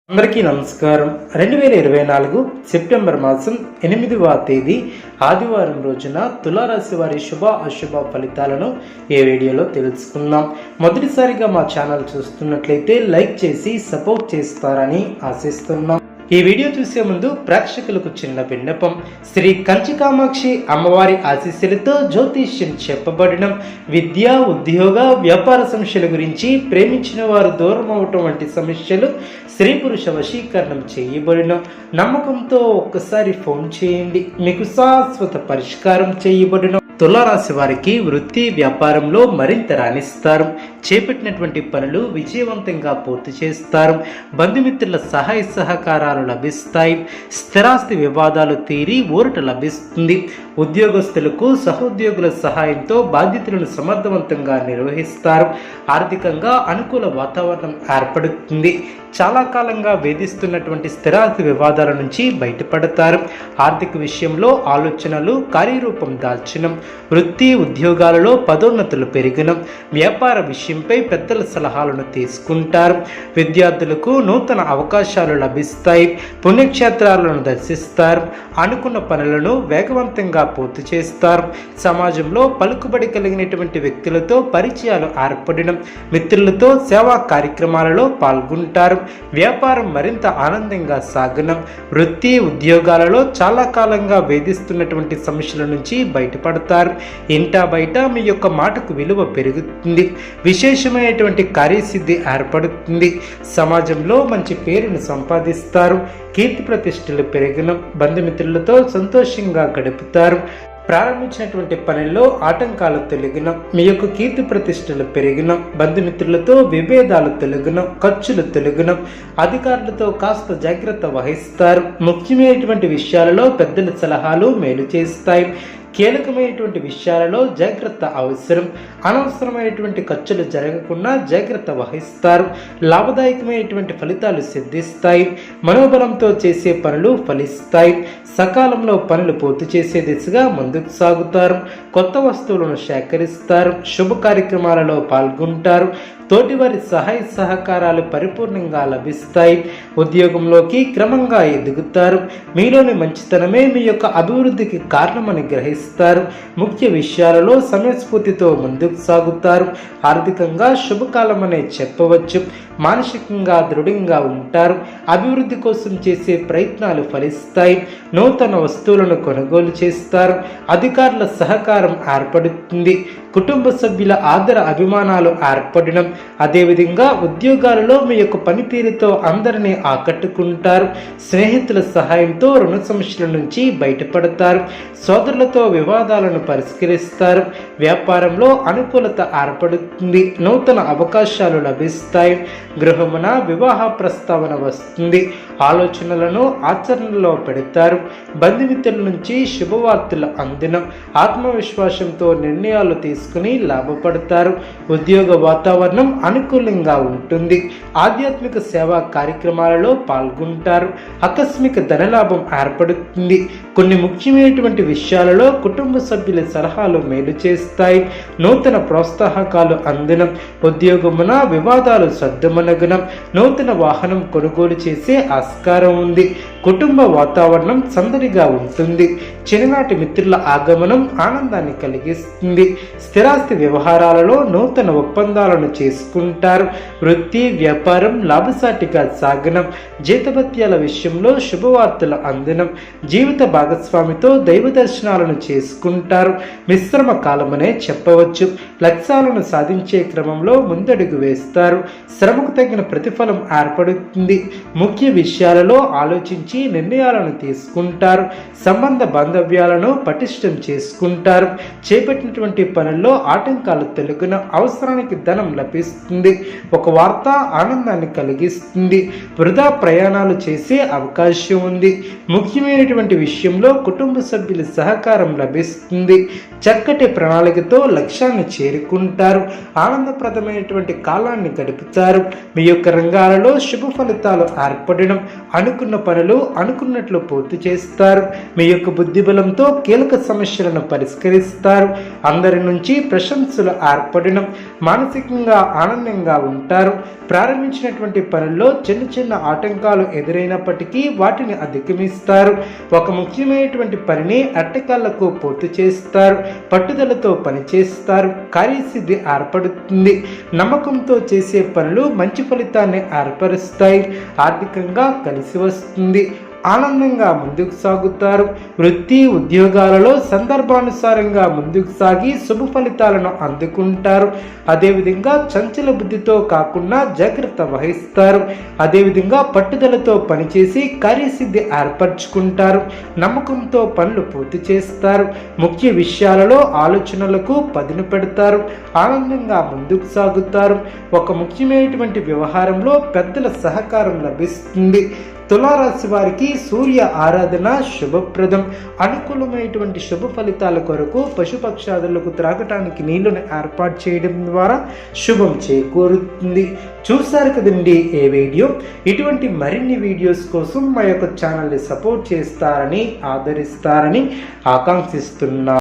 అందరికీ నమస్కారం. 2024 సెప్టెంబర్ మాసం 8వ తేదీ ఆదివారం రోజున తులారాశి వారి శుభ అశుభ ఫలితాలను ఈ వీడియోలో తెలుసుకుందాం. మొదటిసారిగా మా ఛానల్ చూస్తున్నట్లయితే లైక్ చేసి సపోర్ట్ చేస్తారని ఆశిస్తున్నాం. ఈ వీడియో చూసే ముందు ప్రేక్షకులకు చిన్న విన్నపం. శ్రీ కంచికామాక్షి అమ్మవారి ఆశీస్సులతో జ్యోతిష్యం చెప్పబడడం, విద్య, ఉద్యోగ, వ్యాపార సమస్యల గురించి, ప్రేమించిన వారు దూరం అవటం వంటి సమస్యలు, స్త్రీ పురుష వశీకరణం చేయబడిన నమ్మకంతో ఒక్కసారి ఫోన్ చేయండి, మీకు శాశ్వత పరిష్కారం చేయబడిన. తులారాశి వారికి వృత్తి వ్యాపారంలో మరింత రాణిస్తారు. చేపట్టినటువంటి పనులు విజయవంతంగా పూర్తి చేస్తారు. బంధుమిత్రుల సహాయ సహకారాలు లభిస్తాయి. స్థిరాస్తి వివాదాలు తీరి ఊరట లభిస్తుంది. ఉద్యోగస్తులకు సహోద్యోగుల సహాయంతో బాధ్యతలను సమర్థవంతంగా నిర్వహిస్తారు. ఆర్థికంగా అనుకూల వాతావరణం ఏర్పడుతుంది. చాలా కాలంగా వేధిస్తున్నటువంటి స్థిరాస్తి వివాదాల నుంచి బయటపడతారు. ఆర్థిక విషయంలో ఆలోచనలు కార్యరూపం దాల్చడం, వృత్తి ఉద్యోగాలలో పదోన్నతులు పెరిగడం, వ్యాపార విషయంపై పెద్దల సలహాలను తీసుకుంటారు. విద్యార్థులకు నూతన అవకాశాలు లభిస్తాయి. పుణ్యక్షేత్రాలను దర్శిస్తారు. అనుకున్న పనులను వేగవంతంగా పూర్తి చేస్తారు. సమాజంలో పలుకుబడి కలిగినటువంటి వ్యక్తులతో పరిచయాలు ఏర్పడడం, మిత్రులతో సేవా కార్యక్రమాలలో పాల్గొంటారు. వ్యాపారం మరింత ఆనందంగా సాగడం, వృత్తి ఉద్యోగాలలో చాలా కాలంగా వేధిస్తున్నటువంటి సమస్యల నుంచి బయటపడతారు. ఇంటా బయట మీ యొక్క మాటకు విలువ పెరుగుతుంది. విశేషమైనటువంటి కార్యసిద్ధి ఏర్పడుతుంది. సమాజంలో మంచి పేరును సంపాదిస్తారు. కీర్తి ప్రతిష్టలు పెరగడం, బంధుమిత్రులతో సంతోషంగా గడుపుతారు. ప్రారంభించినటువంటి పనుల్లో ఆటంకాలు తొలగిన, మీ యొక్క కీర్తి ప్రతిష్టలు పెరిగిన, బంధుమిత్రులతో విభేదాలు తొలగిన, ఖర్చులు తొలగిన, అధికారులతో కాస్త జాగ్రత్త వహిస్తారు. ముఖ్యమైనటువంటి విషయాలలో పెద్దల సలహాలు మేలు చేస్తాయి. కీలకమైనటువంటి విషయాలలో జాగ్రత్త అవసరం. అనవసరమైనటువంటి ఖర్చులు జరగకుండా జాగ్రత్త వహిస్తారు. లాభదాయకమైనటువంటి ఫలితాలు సిద్ధిస్తాయి. మనోబలంతో చేసే పనులు ఫలిస్తాయి. సకాలంలో పనులు పూర్తి చేసే దిశగా ముందుకు సాగుతారు. కొత్త వస్తువులను సేకరిస్తారు. శుభ కార్యక్రమాలలో పాల్గొంటారు. తోటివారి సహాయ సహకారాలు పరిపూర్ణంగా లభిస్తాయి. ఉద్యోగంలోకి క్రమంగా ఎదుగుతారు. మీలోని మంచితనమే మీ యొక్క అభివృద్ధికి కారణమని గ్రహిస్తారు. ముఖ్య విషయాలలో సమయస్ఫూర్తితో ముందుకు సాగుతారు. ఆర్థికంగా శుభకాలమనే చెప్పవచ్చు. మానసికంగా దృఢంగా ఉంటారు. అభివృద్ధి కోసం చేసే ప్రయత్నాలు ఫలిస్తాయి. నూతన వస్తువులను కొనుగోలు చేస్తారు. అధికారుల సహకారం ఏర్పడుతుంది. కుటుంబ సభ్యుల ఆదర అభిమానాలు ఏర్పడడం, అదేవిధంగా ఉద్యోగాలలో మీ యొక్క పనితీరుతో అందరినీ ఆకట్టుకుంటారు. స్నేహితుల సహాయంతో రుణ సమస్యల నుంచి బయటపడతారు. సోదరులతో వివాదాలను పరిష్కరిస్తారు. వ్యాపారంలో అనుకూలత ఏర్పడుతుంది. నూతన అవకాశాలు లభిస్తాయి. గృహమున వివాహ ప్రస్తావన వస్తుంది. ఆలోచనలను ఆచరణలో పెడతారు. బంధుమిత్రుల నుంచి శుభవార్తలు అందిన, ఆత్మవిశ్వాసంతో నిర్ణయాలు తీసుకుని లాభపడతారు. ఉద్యోగ వాతావరణం అనుకూలంగా ఉంటుంది. ఆధ్యాత్మిక సేవా కార్యక్రమాలలో పాల్గొంటారు. ఆకస్మిక ధనలాభం ఏర్పడుతుంది. కొన్ని ముఖ్యమైనటువంటి విషయాలలో కుటుంబ సభ్యుల సలహాలు మేలు చేస్తాయి. నూతన ప్రోత్సాహకాలు అందడం, ఉద్యోగమున వివాదాలు సర్దుమనగనం, నూతన వాహనం కొనుగోలు చేసే ఆస్కారం ఉంది. కుటుంబ వాతావరణం సందడిగా ఉంటుంది. చిన్ననాటి మిత్రుల ఆగమనం ఆనందాన్ని కలిగిస్తుంది. స్థిరాస్తి వ్యవహారాలలో నూతన ఒప్పందాలను చేసుకుంటారు. వృత్తి వ్యాపారం లాభసాటిగా సాగనం, జీతభత్యాల విషయంలో శుభవార్తలు అందడం, జీవిత భాగస్వామితో దైవ దర్శనాలను చేసుకుంటారు. మిశ్రమ కాలమనే చెప్పవచ్చు. లక్ష్యాలను సాధించే క్రమంలో ముందడుగు వేస్తారు. శ్రమకు తగిన ప్రతిఫలం ఏర్పడుతుంది. ముఖ్య విషయాలలో ఆలోచించి నిర్ణయాలను తీసుకుంటారు. సంబంధ బాంధవ్యాలను పటిష్టం చేసుకుంటారు. చేపట్టినటువంటి పనుల్లో ఆటంకాలు తొలగిన, అవసరానికి ధనం లభిస్తుంది. ఒక వార్త ఆనందాన్ని కలిగిస్తుంది. వృధా ప్రయాణాలు చేసే అవకాశం ఉంది. ముఖ్యమైనటువంటి విషయంలో కుటుంబ సభ్యుల సహకారం లభిస్తుంది. చక్కటి ప్రణాళికతో లక్ష్యాన్ని చేరుకుంటారు. ఆనందప్రదమైనటువంటి కాలాన్ని గడుపుతారు. మీ యొక్క రంగాలలో శుభ ఫలితాలు ఏర్పడడం, అనుకున్న పనులు అనుకున్నట్లు పూర్తి చేస్తారు. మీ యొక్క బుద్ధిబలంతో కీలక సమస్యలను పరిష్కరిస్తారు. అందరి నుంచి ప్రశంసలు ఏర్పడడం, మానసికంగా ఆనందంగా ఉంటారు. ప్రారంభించినటువంటి పనుల్లో చిన్న చిన్న ఆటంకాలు ఎదురైనప్పటికీ వాటిని అధిగమిస్తారు. ఒక ముఖ్యమైనటువంటి పనిని అట్టకాలకు పూర్తి చేస్తారు. పట్టుదలతో పనిచేస్తారు. కార్యసిద్ధి ఏర్పడుతుంది. నమ్మకంతో చేసే పనులు మంచి ఫలితాన్ని ఏర్పరుస్తాయి. ఆర్థికంగా కలిసి వస్తుంది. ఆనందంగా ముందుకు సాగుతారు. వృత్తి ఉద్యోగాలలో సందర్భానుసారంగా ముందుకు సాగి శుభ ఫలితాలను అందుకుంటారు. అదేవిధంగా చంచల బుద్ధితో కాకుండా జాగ్రత్త వహిస్తారు. అదేవిధంగా పట్టుదలతో పనిచేసి కార్యసిద్ధి ఏర్పరచుకుంటారు. నమ్మకంతో పనులు పూర్తి చేస్తారు. ముఖ్య విషయాలలో ఆలోచనలకు పదును పెడతారు. ఆనందంగా ముందుకు సాగుతారు. ఒక ముఖ్యమైనటువంటి వ్యవహారంలో పెద్దల సహకారం లభిస్తుంది. తులారాశి వారికి సూర్య ఆరాధన శుభప్రదం. అనుకూలమైనటువంటి శుభ ఫలితాల కొరకు పశుపక్షాదులకు త్రాగటానికి నీళ్లను ఏర్పాటు చేయడం ద్వారా శుభం చేకూరుతుంది. చూసారు కదండి ఏ వీడియో. ఇటువంటి మరిన్ని వీడియోస్ కోసం మా యొక్క ఛానల్ని సపోర్ట్ చేస్తారని ఆదరిస్తారని ఆకాంక్షిస్తున్నా.